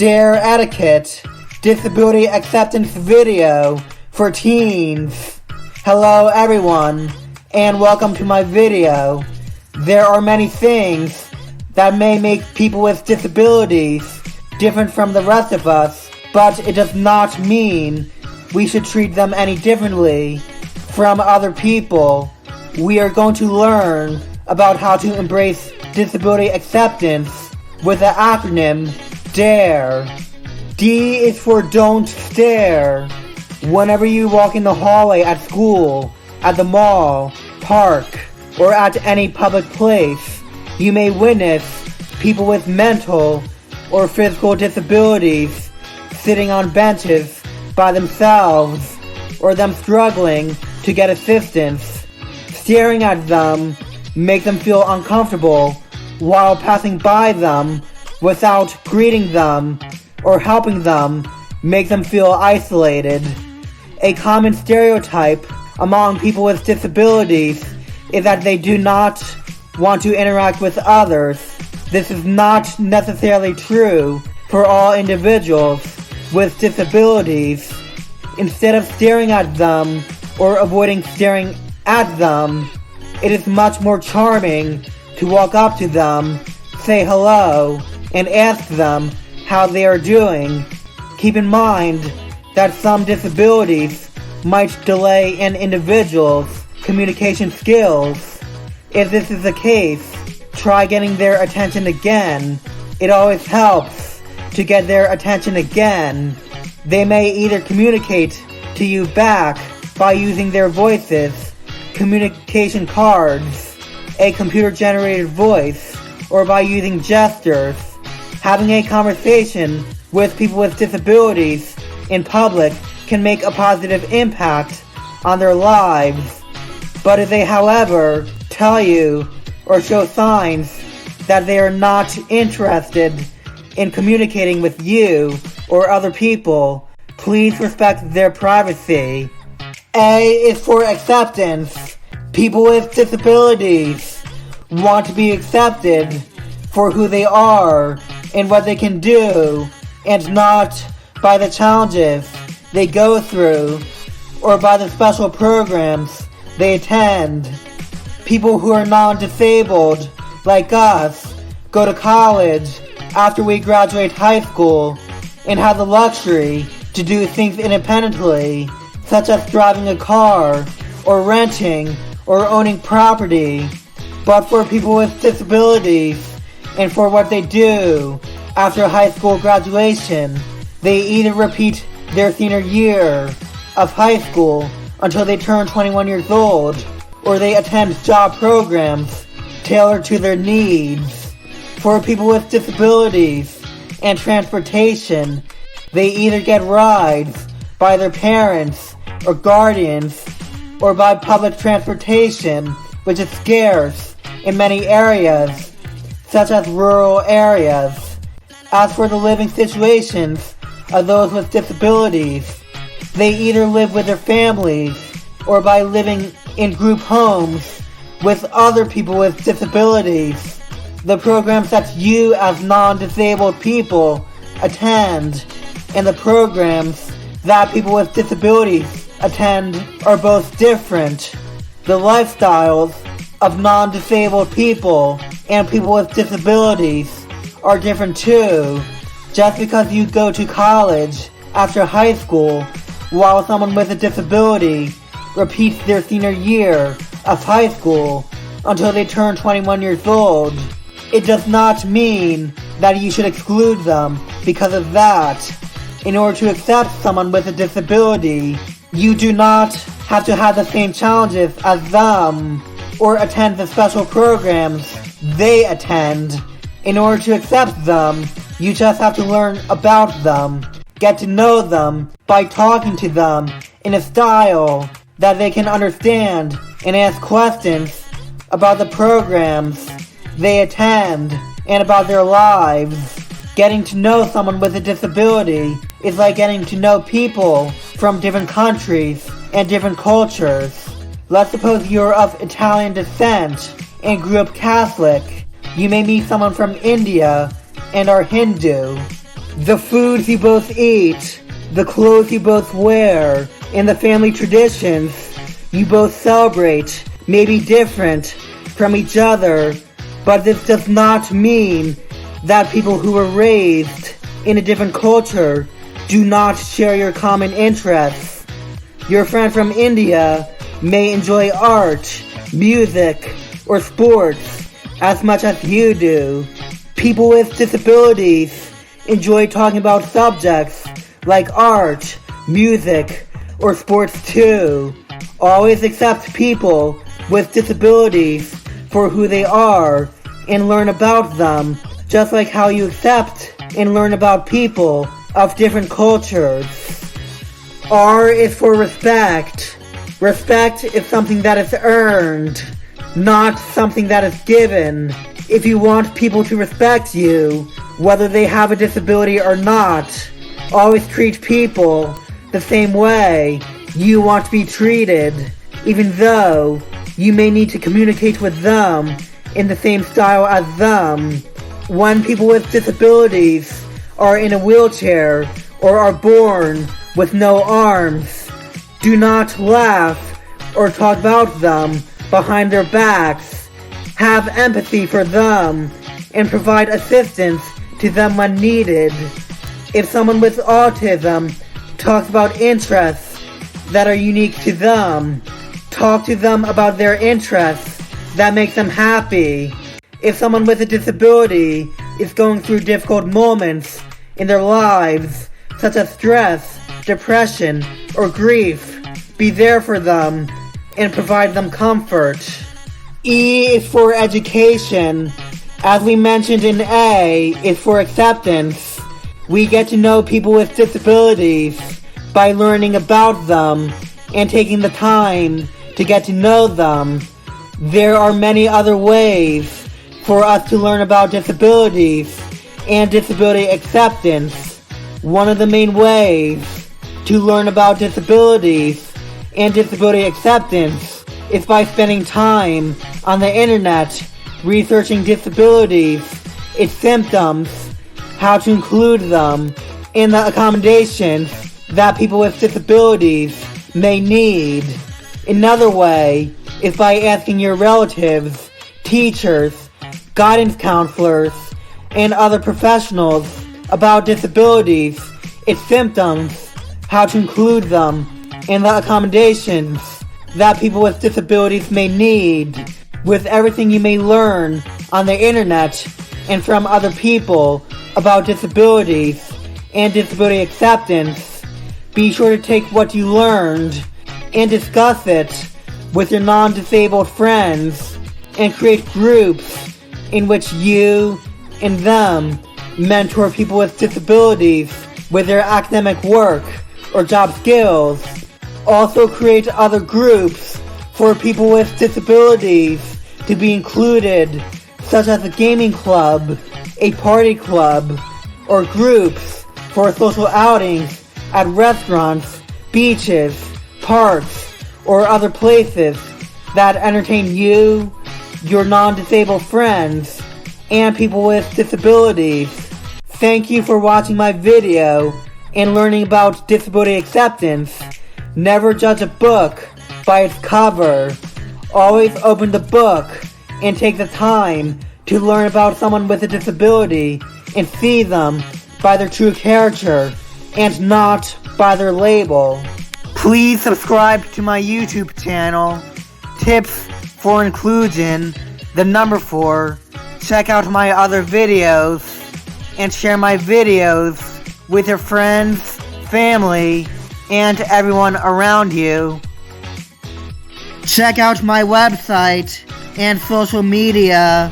Dare Etiquette Disability Acceptance Video for Teens. Hello everyone, and welcome to my video. There are many things that may make people with disabilities different from the rest of us, but it does not mean we should treat them any differently from other people. We are going to learn about how to embrace disability acceptance with the acronym DARE. D is for don't stare. Whenever you walk in the hallway at school, at the mall, park, or at any public place, you may witness people with mental or physical disabilities sitting on benches by themselves or them struggling to get assistance. Staring at them make them feel uncomfortable, while passing by them without greeting them or helping them make them feel isolated. A common stereotype among people with disabilities is that they do not want to interact with others. This is not necessarily true for all individuals with disabilities. Instead of staring at them or avoiding staring at them, it is much more charming to walk up to them, say hello, and ask them how they are doing. Keep in mind that some disabilities might delay an individual's communication skills. If this is the case, try getting their attention again. It always helps to get their attention again. They may either communicate to you back by using their voices, communication cards, a computer-generated voice, or by using gestures. Having a conversation with people with disabilities in public can make a positive impact on their lives. But if they, however, tell you or show signs that they are not interested in communicating with you or other people, please respect their privacy. A is for acceptance. People with disabilities want to be accepted for who they are and what they can do, and not by the challenges they go through or by the special programs they attend. People who are non-disabled, like us, go to college after we graduate high school and have the luxury to do things independently, such as driving a car or renting or owning property. But for people with disabilities and for what they do after high school graduation, they either repeat their senior year of high school until they turn 21 years old, or they attend job programs tailored to their needs. For people with disabilities and transportation, they either get rides by their parents or guardians, or by public transportation, which is scarce in many areas, such as rural areas. As for the living situations of those with disabilities, they either live with their families or by living in group homes with other people with disabilities. The programs that you as non-disabled people attend and the programs that people with disabilities attend are both different. The lifestyles of non-disabled people and people with disabilities are different too. Just because you go to college after high school while someone with a disability repeats their senior year of high school until they turn 21 years old, it does not mean that you should exclude them because of that. In order to accept someone with a disability, you do not have to have the same challenges as them or attend the special programs they attend. In order to accept them, you just have to learn about them, get to know them by talking to them in a style that they can understand, and ask questions about the programs they attend and about their lives. Getting to know someone with a disability is like getting to know people from different countries and different cultures. Let's suppose you're of Italian descent and grew up Catholic. You may meet someone from India and are Hindu. The foods you both eat, the clothes you both wear, and the family traditions you both celebrate may be different from each other, but this does not mean that people who were raised in a different culture do not share your common interests. Your friend from India may enjoy art, music, or sports as much as you do. People with disabilities enjoy talking about subjects like art, music, or sports too. Always accept people with disabilities for who they are and learn about them, just like how you accept and learn about people of different cultures. R is for respect. Respect is something that is earned, not something that is given. If you want people to respect you, whether they have a disability or not, always treat people the same way you want to be treated, even though you may need to communicate with them in the same style as them. When people with disabilities are in a wheelchair or are born with no arms, do not laugh or talk about them behind their backs. Have empathy for them and provide assistance to them when needed. If someone with autism talks about interests that are unique to them, talk to them about their interests that make them happy. If someone with a disability is going through difficult moments in their lives, such as stress, depression, or grief, be there for them and provide them comfort. E is for education. As we mentioned in A, is for acceptance. We get to know people with disabilities by learning about them and taking the time to get to know them. There are many other ways for us to learn about disabilities and disability acceptance. One of the main ways to learn about disabilities and disability acceptance is by spending time on the internet researching disabilities, its symptoms, how to include them, and the accommodations that people with disabilities may need. Another way is by asking your relatives, teachers, guidance counselors, and other professionals about disabilities, its symptoms, how to include them, and the accommodations that people with disabilities may need. With everything you may learn on the internet and from other people about disabilities and disability acceptance, be sure to take what you learned and discuss it with your non-disabled friends and create groups in which you and them mentor people with disabilities with their academic work or job skills. Also create other groups for people with disabilities to be included, such as a gaming club, a party club, or groups for social outings at restaurants, beaches, parks, or other places that entertain you, your non-disabled friends, and people with disabilities. Thank you for watching my video and learning about disability acceptance. Never judge a book by its cover. Always open the book and take the time to learn about someone with a disability and see them by their true character and not by their label. Please subscribe to my YouTube channel, Tips for Inclusion, the number 4. Check out my other videos and share my videos with your friends, family, and everyone around you. Check out my website and social media